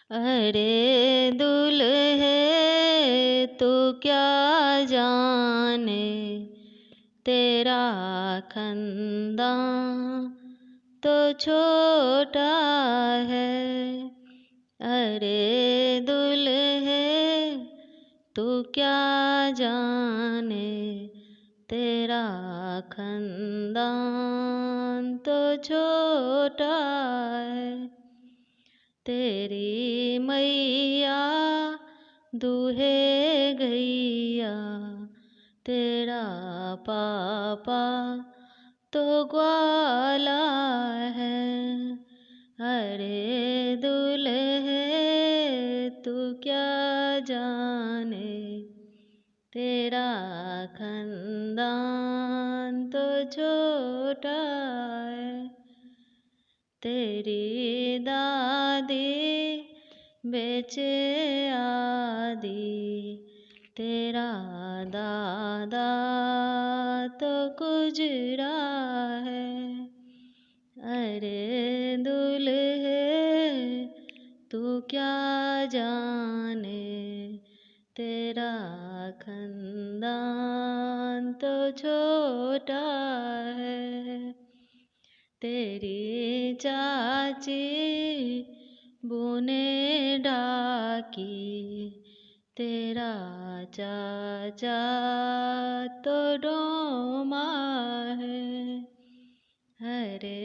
अरे दुल्हे तू क्या जाने, तेरा खंदा तो छोटा है। अरे दुल्हे तू क्या जाने, तेरा खंदान तो छोटा है। तेरी मैया दूहे गैया, तेरा पापा तो ग्वाला है। अरे दुल्हे तू क्या जाने, तेरा खंदान तो छोटा है। तेरी दादी बेचे आदि, तेरा दादा तो गुजरा है। अरे दुल्हे तू क्या जाने, तेरा खंदान तो छोटा है। तेरी चाची बुने डाकी, तेरा चाचा तो डोमा है। अरे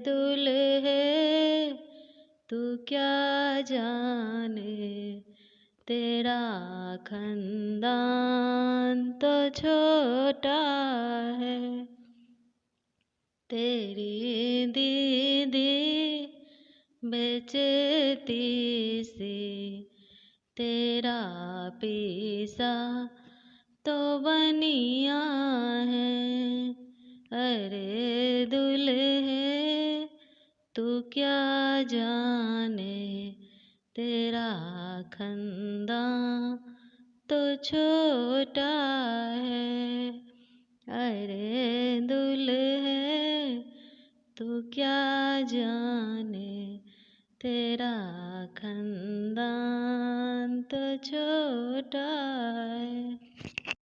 दुल्हे तू क्या जाने, तेरा खंदान तो छोटा है। तेरी दीदी बेचती सी, तेरा पीसा तो बनिया है। अरे दुल्हे तू क्या जाने, तेरा खंदा तो छोटा है। अरे दुल्हे तू क्या जाने, तेरा खंदान तो छोटा है।